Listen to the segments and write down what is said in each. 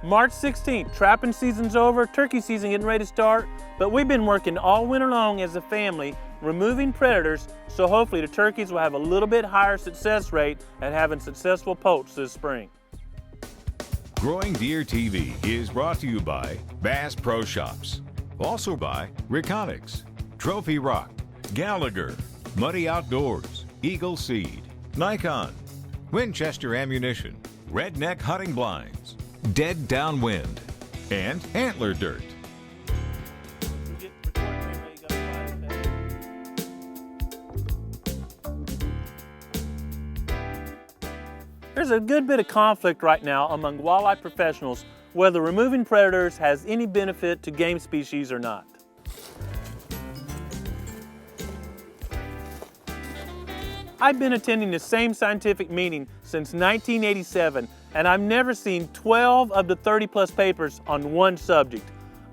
March 16th, trapping season's over, turkey season getting ready to start, but we've been working all winter long as a family, removing predators, so hopefully the turkeys will have a little bit higher success rate at having successful poults this spring. Growing Deer TV is brought to you by Bass Pro Shops, also by Reconics, Trophy Rock, Gallagher, Muddy Outdoors, Eagle Seed, Nikon, Winchester Ammunition, Redneck Hunting Blinds, Dead Downwind, and Antler Dirt. There's a good bit of conflict right now among wildlife professionals whether removing predators has any benefit to game species or not. I've been attending the same scientific meeting since 1987, and I've never seen 12 of the 30+ papers on one subject.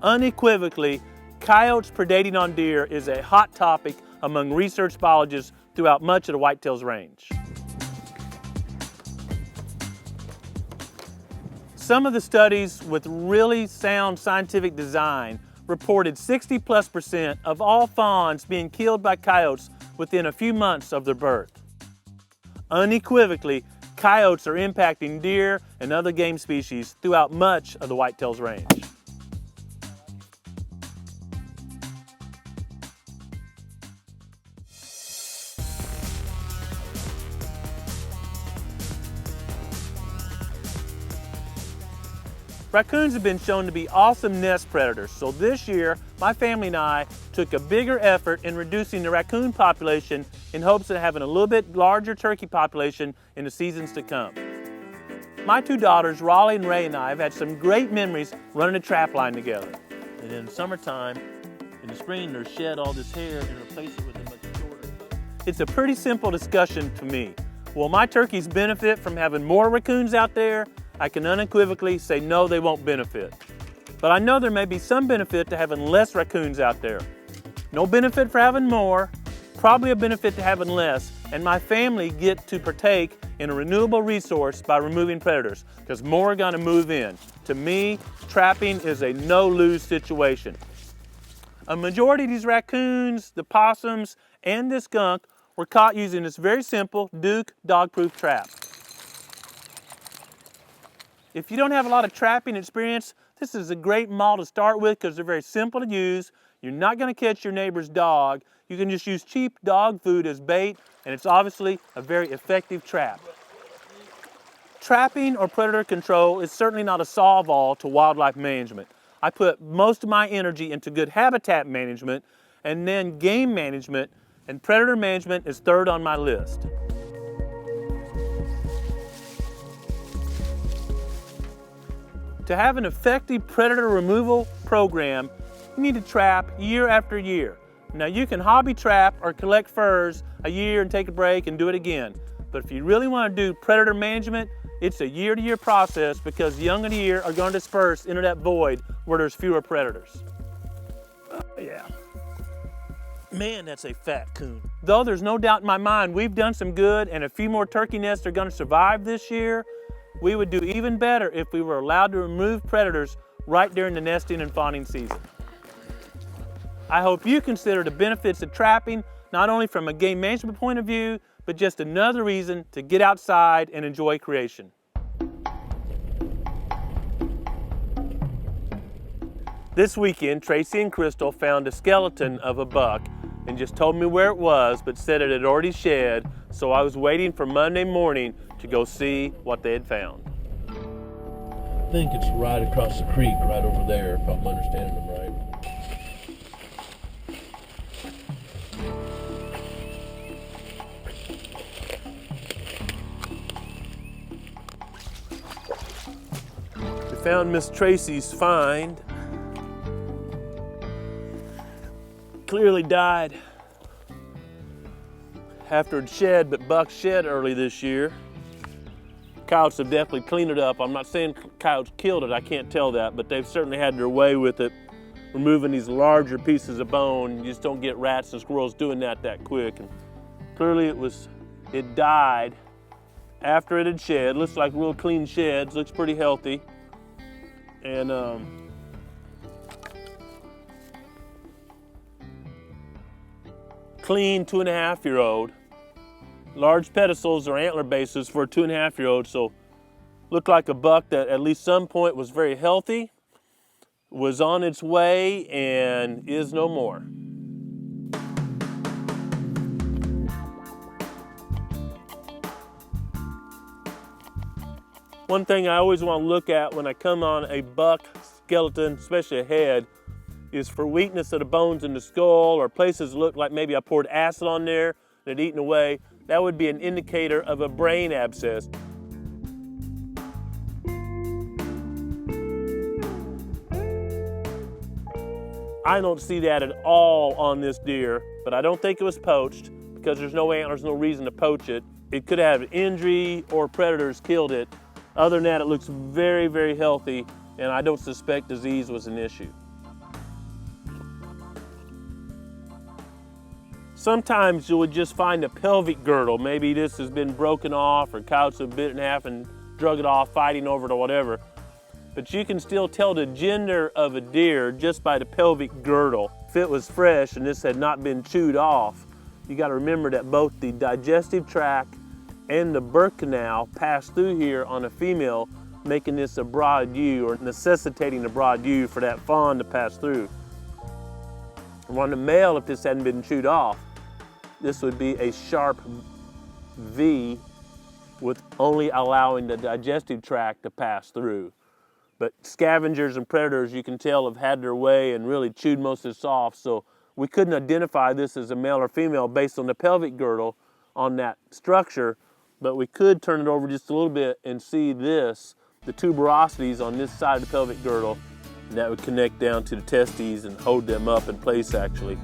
Unequivocally, coyotes predating on deer is a hot topic among research biologists throughout much of the whitetails range. Some of the studies with really sound scientific design reported 60+% of all fawns being killed by coyotes within a few months of their birth. Unequivocally, coyotes are impacting deer and other game species throughout much of the whitetails range. Raccoons have been shown to be awesome nest predators, so this year my family and I took a bigger effort in reducing the raccoon population in hopes of having a little bit larger turkey population in the seasons to come. My two daughters, Raleigh and Ray, and I have had some great memories running a trap line together. And in the summertime, in the spring, they'll shed all this hair and replace it with a much shorter. It's a pretty simple discussion to me. Will my turkeys benefit from having more raccoons out there? I can unequivocally say no, they won't benefit. But I know there may be some benefit to having less raccoons out there. No benefit for having more, probably a benefit to having less, and my family get to partake in a renewable resource by removing predators, because more are going to move in. To me, trapping is a no-lose situation. A majority of these raccoons, the possums, and this skunk were caught using this very simple Duke dog-proof trap. If you don't have a lot of trapping experience, this is a great model to start with because they're very simple to use. You're not going to catch your neighbor's dog. You can just use cheap dog food as bait, and it's obviously a very effective trap. Trapping or predator control is certainly not a solve-all to wildlife management. I put most of my energy into good habitat management, and then game management, and predator management is third on my list. To have an effective predator removal program, you need to trap year after year. Now you can hobby trap or collect furs a year and take a break and do it again. But if you really want to do predator management, it's a year-to-year process because young of the year are going to disperse into that void where there's fewer predators. Oh yeah. Man, that's a fat coon. Though there's no doubt in my mind we've done some good and a few more turkey nests are going to survive this year, we would do even better if we were allowed to remove predators right during the nesting and fawning season. I hope you consider the benefits of trapping, not only from a game management point of view, but just another reason to get outside and enjoy creation. This weekend, Tracy and Crystal found a skeleton of a buck and just told me where it was, but said it had already shed, so I was waiting for Monday morning to go see what they had found. I think it's right across the creek, right over there, if I'm understanding them right. We found Miss Tracy's find. Clearly died after it shed, but bucks shed early this year. coyotes have definitely cleaned it up. I'm not saying coyotes killed it, I can't tell that, but they've certainly had their way with it, removing these larger pieces of bone. You just don't get rats and squirrels doing that quick. And clearly it died after it had shed. Looks like real clean sheds, looks pretty healthy. And clean 2.5-year-old. Large pedestals or antler bases for a 2.5-year-old, so looked like a buck that at least some point was very healthy, was on its way, and is no more. One thing I always want to look at when I come on a buck skeleton, especially a head, is for weakness of the bones in the skull, or places that look like maybe I poured acid on there and it eaten away. That would be an indicator of a brain abscess. I don't see that at all on this deer, but I don't think it was poached because there's no antlers, no reason to poach it. It could have an injury or predators killed it. Other than that, it looks very, very healthy, and I don't suspect disease was an issue. Sometimes you would just find a pelvic girdle. Maybe this has been broken off, or coyotes have bit it in half and drug it off, fighting over it or whatever. But you can still tell the gender of a deer just by the pelvic girdle. If it was fresh and this had not been chewed off, you got to remember that both the digestive tract and the birth canal pass through here on a female, making this a broad U, or necessitating a broad U for that fawn to pass through. And on the male, if this hadn't been chewed off, this would be a sharp V with only allowing the digestive tract to pass through. But scavengers and predators, you can tell, have had their way and really chewed most of this off, so we couldn't identify this as a male or female based on the pelvic girdle on that structure, but we could turn it over just a little bit and see this, the tuberosities on this side of the pelvic girdle, and that would connect down to the testes and hold them up in place actually.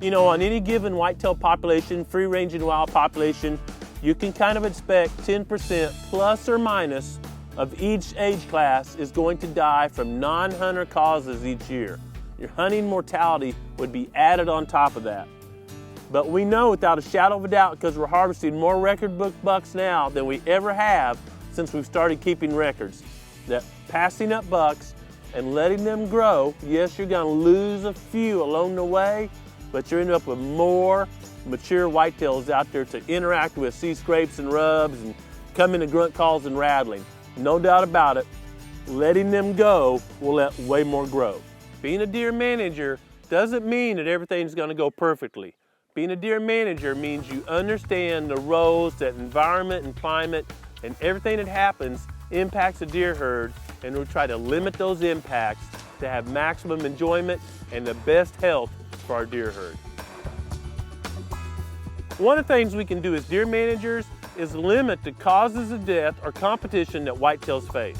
You know, on any given whitetail population, free-ranging wild population, you can kind of expect 10% plus or minus of each age class is going to die from non-hunter causes each year. Your hunting mortality would be added on top of that. But we know without a shadow of a doubt, because we're harvesting more record book bucks now than we ever have since we've started keeping records, that passing up bucks and letting them grow, yes, you're going to lose a few along the way, but you're ending up with more mature whitetails out there to interact with, see scrapes and rubs, and come into grunt calls and rattling. No doubt about it, letting them go will let way more grow. Being a deer manager doesn't mean that everything's going to go perfectly. Being a deer manager means you understand the roles that environment and climate and everything that happens impacts a deer herd, and we try to limit those impacts to have maximum enjoyment and the best health for our deer herd. One of the things we can do as deer managers is limit the causes of death or competition that whitetails face.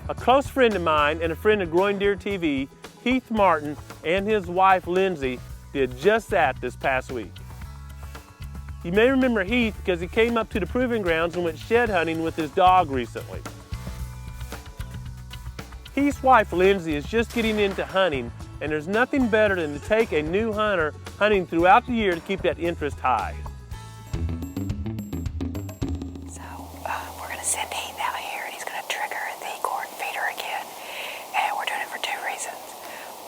A close friend of mine and a friend of GrowingDeer.tv, Heath Martin, and his wife Lindsay did just that this past week. You may remember Heath because he came up to the proving grounds and went shed hunting with his dog recently. Heath's wife Lindsay is just getting into hunting, and there's nothing better than to take a new hunter hunting throughout the year to keep that interest high. So we're going to send Heath out here, and he's going to trigger the corn feeder again, and we're doing it for two reasons.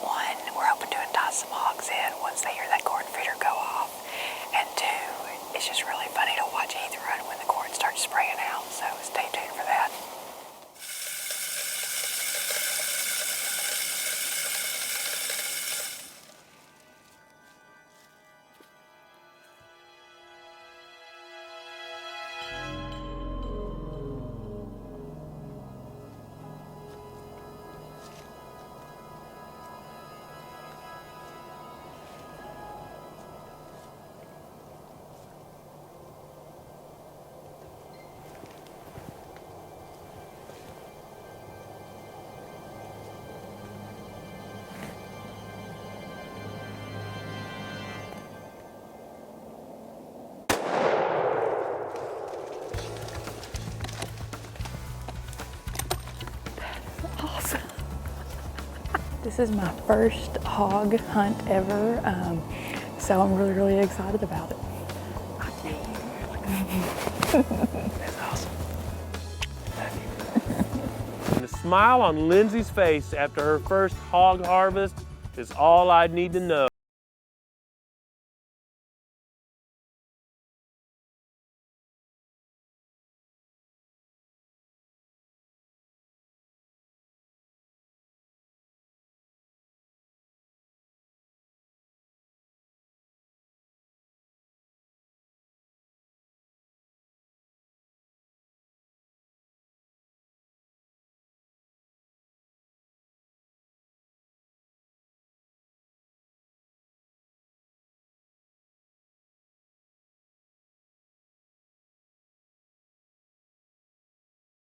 One, we're hoping to entice some hogs in once they hear that corn feeder go off, and two, it's just really funny to watch Heath run when the corn starts spraying out, so stay tuned for that. This is my first hog hunt ever, so I'm really, really excited about it. That's awesome. And the smile on Lindsay's face after her first hog harvest is all I need to know.